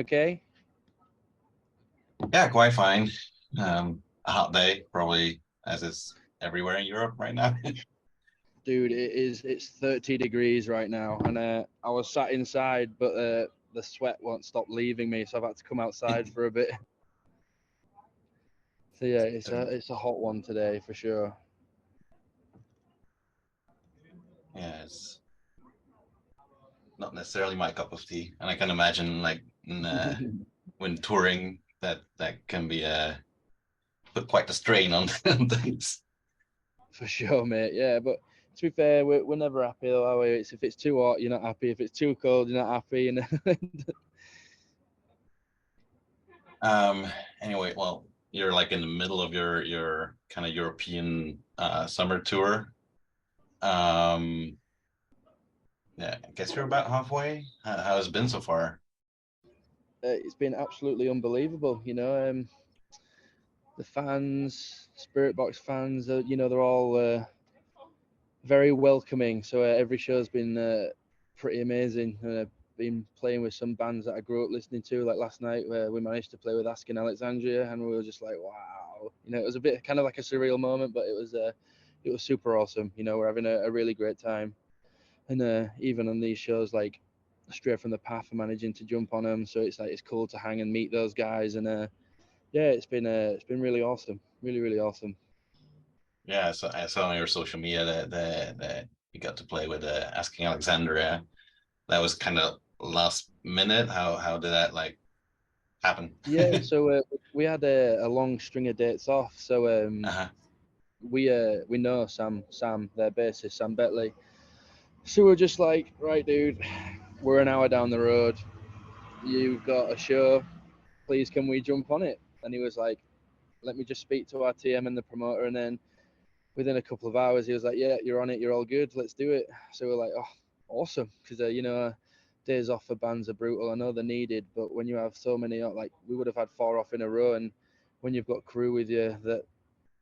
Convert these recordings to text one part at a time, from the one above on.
okay? Yeah, quite fine. A hot day, probably as it's everywhere in Europe right now. Dude, it's 30 degrees right now, and I was sat inside, but the sweat won't stop leaving me, so I've had to come outside for a bit. So yeah, it's a hot one today for sure. Yeah, it's not necessarily my cup of tea, and I can imagine like when touring that can be put quite the strain on on things. For sure, mate. Yeah, but to be fair, we're never happy though, are we? It's if it's too hot, you're not happy. If it's too cold, you're not happy. And Um, anyway, well, you're like in the middle of your kind of European summer tour. Um, yeah, I guess you're about halfway. How has it been so far? it's been absolutely unbelievable. The fans, Spirit Box fans, they're all very welcoming. So every show's been pretty amazing. Been playing with some bands that I grew up listening to. Like last night, where we managed to play with Asking Alexandria, and we were just like, wow. It was a bit kind of like a surreal moment, but it was super awesome. We're having a really great time, and even on these shows, like Straight from the Path, I'm managing to jump on them. So it's cool to hang and meet those guys, and yeah, it's been really awesome, really awesome. Yeah, so I saw on your social media that you got to play with Asking Alexandria. That was kind of last minute. How did that like happen? Yeah, so we had a long string of dates off. So Uh-huh. we know Sam, their bassist, Sam Betley. So we're just like, right, dude, we're an hour down the road. You've got a show. Please, can we jump on it? And he was like, let me just speak to our TM and the promoter. And then within a couple of hours, he was like, yeah, you're on it. You're all good. Let's do it. So we're like, oh, awesome. Because, days off for bands are brutal. I know they're needed, but when you have so many, like we would have had 4 off in a row. And when you've got crew with you that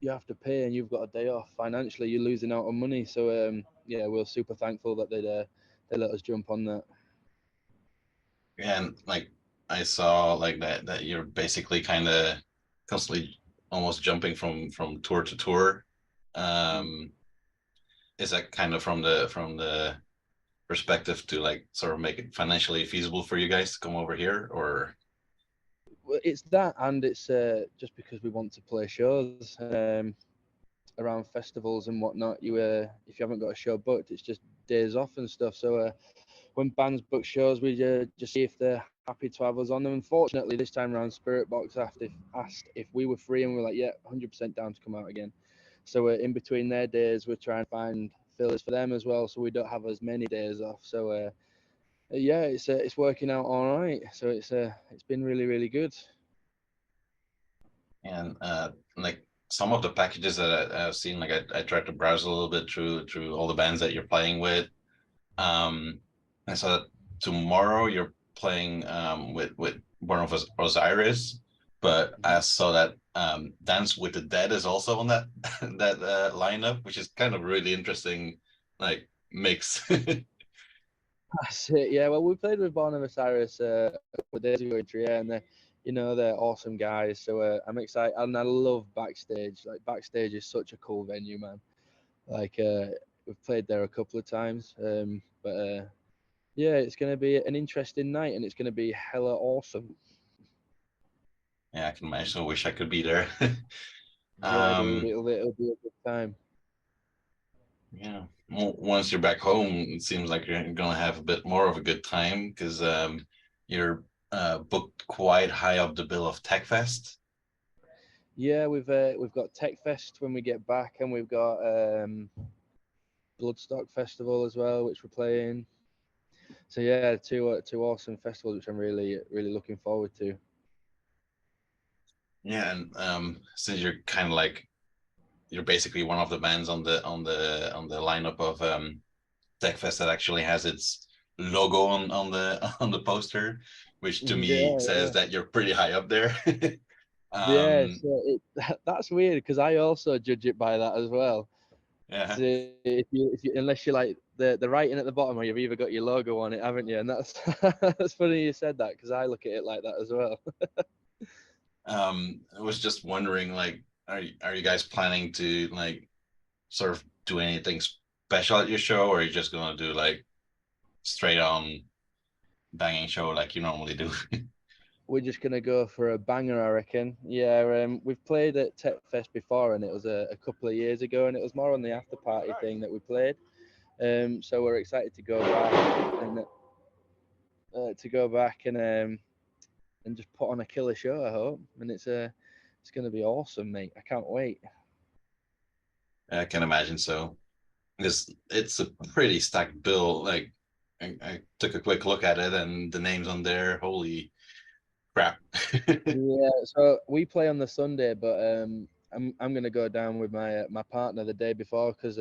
you have to pay and you've got a day off financially, you're losing out on money. So, yeah, we're super thankful that they let us jump on that. And like I saw like that you're basically kind of constantly almost jumping from tour to tour. Um, is that kind of from the perspective to like sort of make it financially feasible for you guys to come over here, or Well, it's that, and it's just because we want to play shows around festivals and whatnot. If you haven't got a show booked, it's just days off and stuff. So when bands book shows, we just see if they're happy to have us on them. Unfortunately, this time around, Spirit Box asked if we were free, and we're like, yeah, 100% down to come out again. So in between their days, we're trying to find fillers for them as well, so we don't have as many days off. So yeah, it's working out all right. So it's been really good. and like some of the packages that I've seen, like I tried to browse a little bit through all the bands that you're playing with. I saw that tomorrow you're playing with one of us Osiris, but I saw that Dance with the Dead is also on that that lineup, which is kind of really interesting, like mix. That's it. Yeah, well, we played with Born of Osiris a couple of days ago in Trier, and they're awesome guys. So I'm excited, and I love backstage. Like backstage is such a cool venue, man. Like we've played there a couple of times, but yeah, it's gonna be an interesting night, and it's gonna be hella awesome. Yeah, I can imagine. I wish I could be there. Yeah, dude, um, it'll be a good time. yeah. Well, once you're back home, it seems like you're gonna have a bit more of a good time because you're booked quite high up the bill of TechFest. Yeah, we've got Tech Fest when we get back, and we've got Bloodstock Festival as well, which we're playing. So yeah, two awesome festivals, which I'm really looking forward to. Yeah, and since you're kind of like you're basically one of the bands on the lineup of TechFest that actually has its logo on the on the poster, which to me Yeah, says yeah, that you're pretty high up there. yeah. um, So that's weird because I also judge it by that as well. yeah, So if you unless you're like the writing at the bottom where you've either got your logo on it, haven't you? And that's that's funny you said that because I look at it like that as well. I was just wondering, like, are you guys planning to like sort of do anything special at your show, or are you just gonna do like straight on banging show like you normally do? We're just gonna go for a banger, I reckon. Yeah, we've played at Tech Fest before, and it was a couple of years ago, and it was more on the after party thing that we played. So we're excited to go back and just put on a killer show. I hope, and it's gonna be awesome, mate. I can't wait. I can imagine so. Because it's a pretty stacked bill. Like I took a quick look at it, and the names on there, holy crap. Yeah, so we play on the Sunday, but I'm gonna go down with my partner the day before because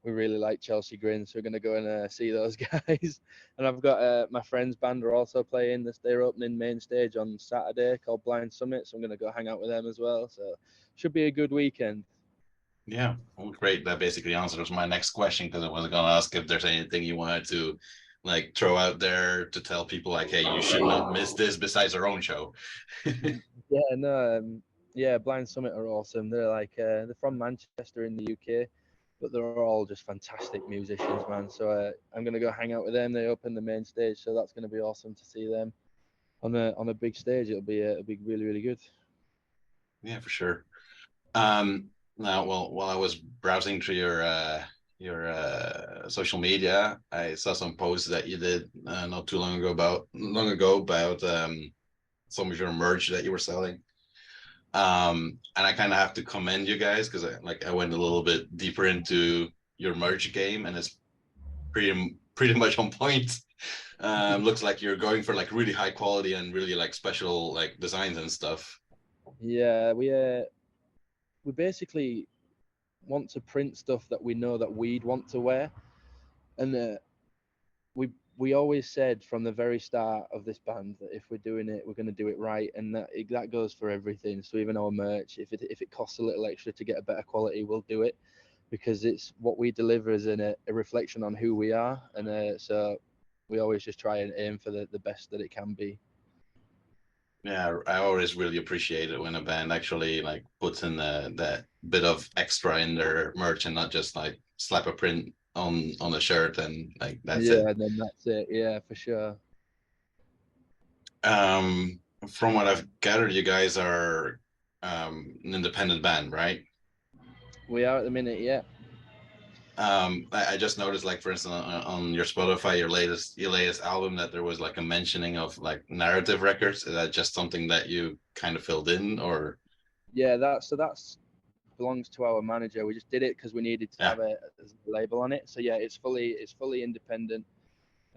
we really like Chelsea Grin, so we're gonna go and see those guys. And I've got my friend's band are also playing this. They're opening main stage on Saturday called Blind Summit, so I'm gonna go hang out with them as well. So should be a good weekend. Yeah, well, great. That basically answers my next question because I was going to ask if there's anything you wanted to like throw out there to tell people like, hey, you should not miss this besides our own show. Yeah, no, yeah, Blind Summit are awesome. They're like they're from Manchester in the UK, but they're all just fantastic musicians, man. So I'm gonna go hang out with them. They open the main stage, so that's gonna be awesome to see them on a big stage. It'll be really really good. Yeah, for sure. Now, well, while I was browsing through your social media, I saw some posts that you did not too long ago about some of your merch that you were selling. And I kind of have to commend you guys because I went a little bit deeper into your merch game, and it's pretty much on point. Looks like you're going for like really high quality and really like special like designs and stuff. Yeah, we basically want to print stuff that we know that we'd want to wear, and we always said from the very start of this band that if we're doing it, we're going to do it right, and that goes for everything. So even our merch, if it costs a little extra to get a better quality, we'll do it because it's what we deliver is a reflection on who we are, and so we always just try and aim for the best that it can be. Yeah, I always really appreciate it when a band actually like puts in that bit of extra in their merch and not just like slap a print on a shirt and like that's it. Yeah, and then that's it. Yeah, for sure. From what I've gathered, you guys are an independent band, right? We are at the minute. Yeah. I just noticed, like for instance, on your Spotify, your latest album, that there was like a mentioning of like narrative records. Is that just something that you kind of filled in, or Yeah, that's belongs to our manager. We just did it because we needed to yeah, have a label on it. So yeah, it's fully independent,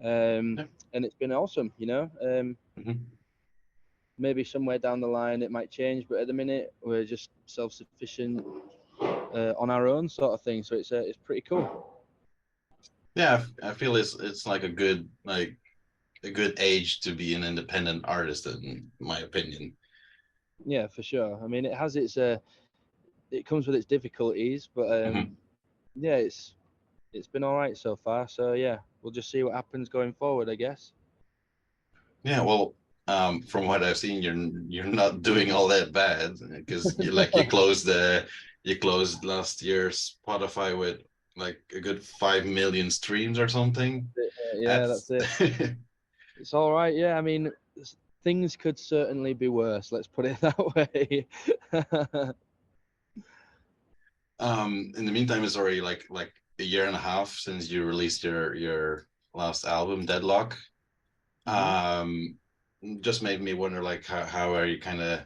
yeah. and it's been awesome. Mhm. Maybe somewhere down the line it might change, but at the minute we're just self-sufficient on our own sort of thing. So it's pretty cool. Yeah, I feel it's like a good age to be an independent artist, in my opinion. Yeah, for sure. I mean, it comes with its difficulties, but Mhm. yeah, it's been all right so far. So yeah, we'll just see what happens going forward, I guess. Yeah, well, from what I've seen, you're not doing all that bad because you closed last year's Spotify with like a good 5 million streams or something. Yeah, that's That's it. It's all right. Yeah, I mean, things could certainly be worse. Let's put it that way. in the meantime, it's already like a year and a half since you released your last album, Deadlock. hmm Um, just made me wonder like how are you kind of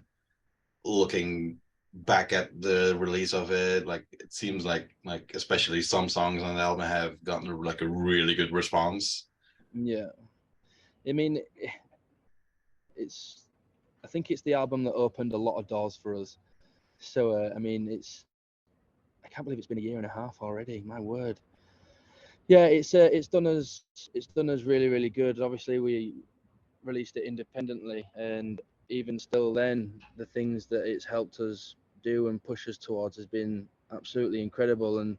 looking back at the release of it? Like it seems like especially some songs on the album have gotten like a really good response. Yeah, I mean, it's. I think it's the album that opened a lot of doors for us. So I mean, I can't believe it's been a year and a half already. My word. Yeah, it's done us really really good. Obviously, we released it independently, and even still, then the things that it's helped us do and push us towards has been absolutely incredible. And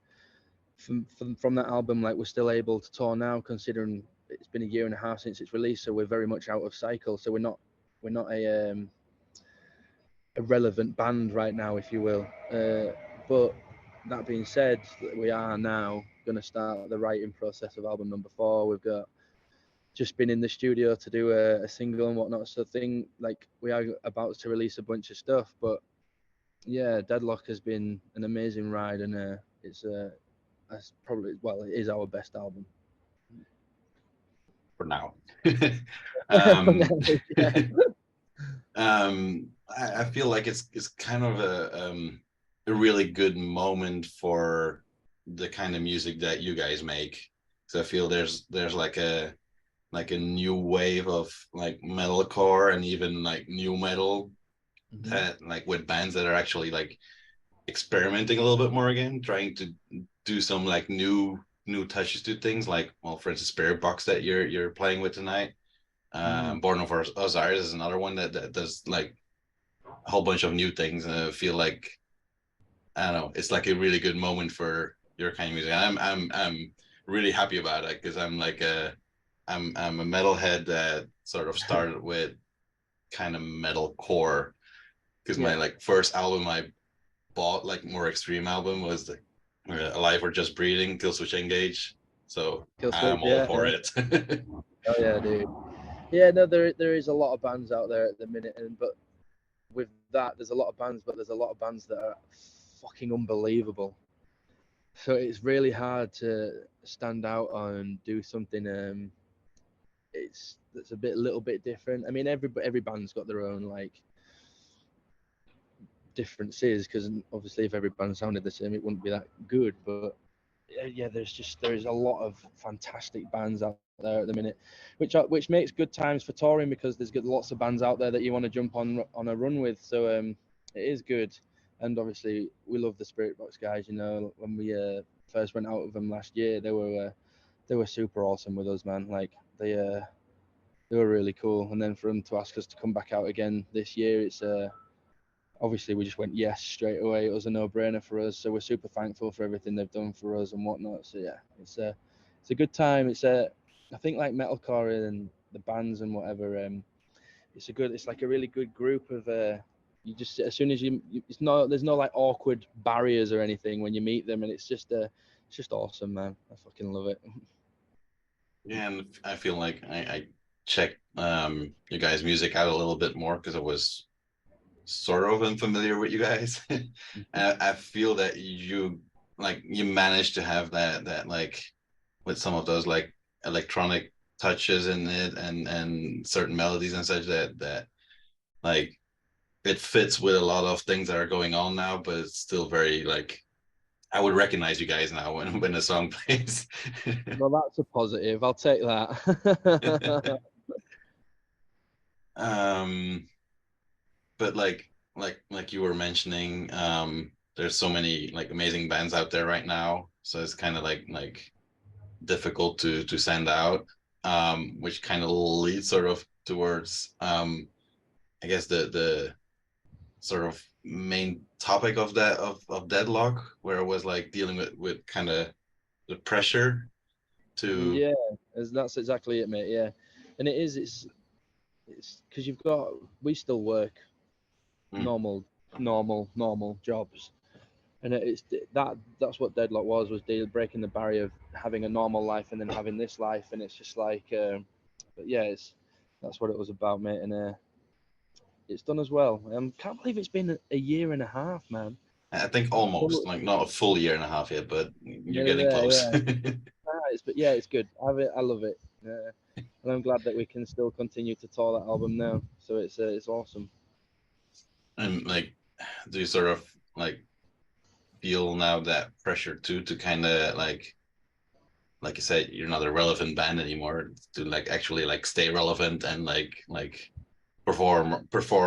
from that album, like we're still able to tour now, considering it's been a year and a half since it's released, so we're very much out of cycle. So we're not a relevant band right now, if you will. But that being said, we are now going to start the writing process of album number 4. We've got just been in the studio to do a single and whatnot. So we are about to release a bunch of stuff. But yeah, Deadlock has been an amazing ride, and it's probably, well, it is our best album for now. for now. Yeah. I feel like it's kind of a really good moment for the kind of music that you guys make. So I feel there's like a new wave of like metalcore and even like new metal that like with bands that are actually like experimenting a little bit more again, trying to do some like new touches to things, like, well, for instance, Spirit Box that you're playing with tonight. Born of Osiris is another one that does like a whole bunch of new things, and I feel like, I don't know, it's like a really good moment for your kind of music. I'm really happy about it because I'm a metalhead that sort of started with kind of metal core, because my Yeah. like first album I bought, like more extreme album, was the Alive or Just Breathing, Kill Switch Engage. So Kill I'm Switch, all yeah, for yeah. it. Oh yeah, dude. Yeah, no, there is a lot of bands out there at the minute, but with that, there's a lot of bands, but there's a lot of bands that are fucking unbelievable. So it's really hard to stand out and do something. That's a little bit different. I mean, every band's got their own like differences, because obviously if every band sounded the same, it wouldn't be that good. But yeah, there's a lot of fantastic bands out there at the minute, which makes good times for touring, because there's lots of bands out there that you want to jump on a run with. So it is good, and obviously we love the Spirit Box guys. You know, when we first went out with them last year, they were super awesome with us, man. Like they were really cool, and then for them to ask us to come back out again this year, it's obviously we just went yes straight away. It was a no-brainer for us, so we're super thankful for everything they've done for us and whatnot. So yeah, it's a good time. I think like metalcore and the bands and whatever, it's like a really good group of you just, as soon as there's no like awkward barriers or anything when you meet them, and it's just awesome, man. I fucking love it. Yeah, and I feel like I checked you guys' music out a little bit more because I was sort of unfamiliar with you guys. I feel that you managed to have that like with some of those like electronic touches in it, and certain melodies and such, that like it fits with a lot of things that are going on now, but it's still very like, I would recognize you guys now when the song plays. Well, that's a positive. I'll take that. um but like you were mentioning, there's so many like amazing bands out there right now, so it's kind of like difficult to send out, which kind of leads sort of towards I guess the sort of main topic of Deadlock, where it was like dealing with kind of the pressure to. Yeah, that's exactly it, mate. Yeah, and it's because we still work Mm, normal, normal jobs, and that's what Deadlock was breaking the barrier of having a normal life and then having this life, and it's just like, but yeah, that's what it was about, mate, and it's done as well. Can't believe it's been a year and a half, man. I think almost like not a full year and a half yet, but you're Nearly getting there, close. yeah. But yeah, it's good. I love it. And I'm glad that we can still continue to tour that album now. So it's awesome. And like, do you sort of like feel now that pressure too, to kind of like you said, you're not a relevant band anymore, to like actually like stay relevant and like perform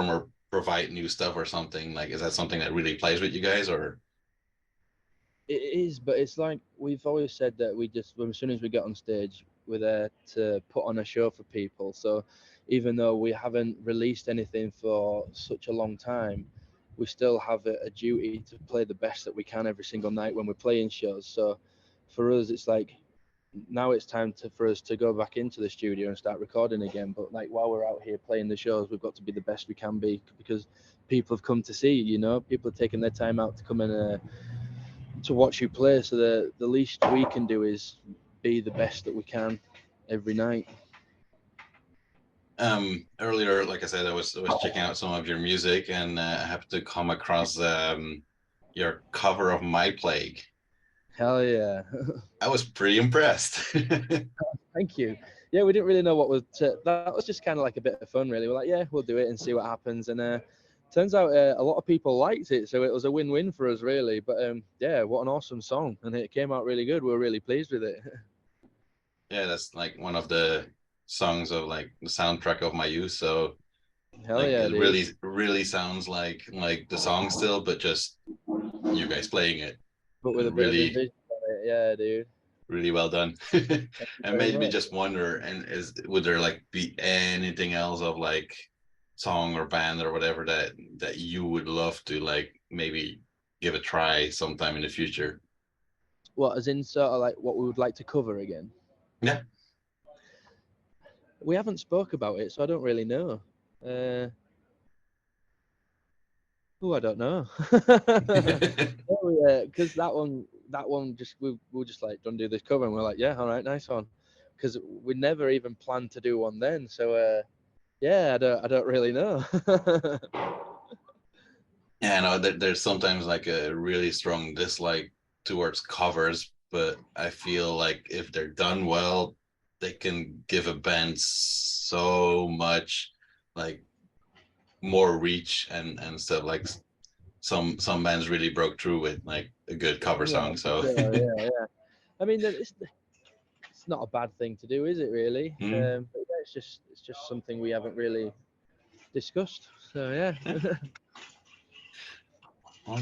or provide new stuff or something? Like, is that something that really plays with you guys, or? It is, but it's like we've always said that as soon as we get on stage, we're there to put on a show for people. So even though we haven't released anything for such a long time, we still have a duty to play the best that we can every single night when we're playing shows. So for us, it's like now it's time for us to go back into the studio and start recording again. But like while we're out here playing the shows, we've got to be the best we can be, because people have come to see, you know, people are taking their time out to come and to watch you play. So the least we can do is be the best that we can every night. Earlier, like I said, I was checking out some of your music, and I happened to come across your cover of My Plague. Hell yeah. I was pretty impressed. Thank you. Yeah, we didn't really know what was that was just kind of like a bit of fun, really. We're like, yeah, we'll do it and see what happens. And turns out a lot of people liked it, so it was a win-win for us, really. But yeah, what an awesome song, and it came out really good. We were really pleased with it. Yeah, that's like one of the songs of like the soundtrack of my youth. So Hell like yeah, it dude. really sounds like the song still, but just you guys playing it, But with a and bit of really InVisions on it, yeah, dude. really well done. Thank you And very made me much. just wonder, and would there like be anything else of like song or band or whatever that you would love to like maybe give a try sometime in the future? What, as in sort of like what we would like to cover again? Yeah. We haven't spoke about it, so I don't really know. Oh, I don't know. Because that one just we were just like, don't do this cover, and we're like, yeah, all right, nice one, because we never even planned to do one then. So yeah, I don't really know. Yeah, no, there's sometimes like a really strong dislike towards covers, but I feel like if they're done well, they can give a band so much like more reach and stuff. Like some bands really broke through with like a good cover Yeah, song. for So sure. Yeah, yeah. I mean, it's not a bad thing to do, is it? Really? mm, But yeah, it's just something we haven't really discussed. So yeah. well,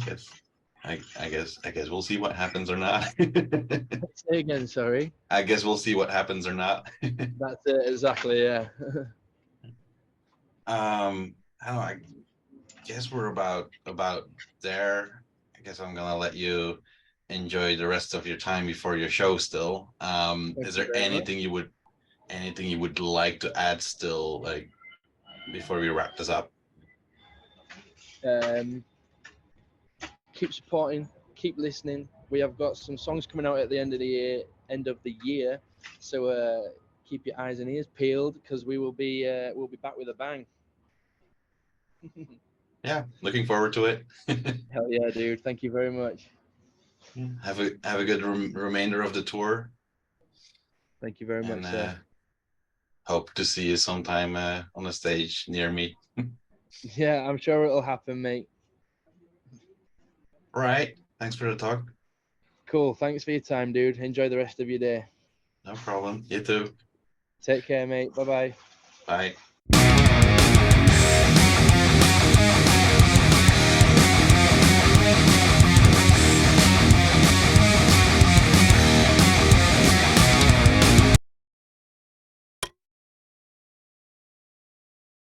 I guess we'll see what happens or not. Say again, sorry. I guess we'll see what happens or not. That's it, exactly. Yeah. I don't know. I guess we're about there. I guess I'm gonna let you enjoy the rest of your time before your show still. Thank Is you there very much. anything you would like to add still, like before we wrap this up? Um, keep supporting, keep listening. We have got some songs coming out at the end of the year. So keep your eyes and ears peeled, because we'll be back with a bang. Yeah, looking forward to it. Hell yeah, dude! Thank you very much. Have a good remainder of the tour, Thank you very and much, sir. hope to see you sometime on the stage near me. Yeah, I'm sure it'll happen, mate. Right. Thanks for the talk. Cool. Thanks for your time, dude. Enjoy the rest of your day. No problem. You too. Take care, mate. Bye bye. Bye.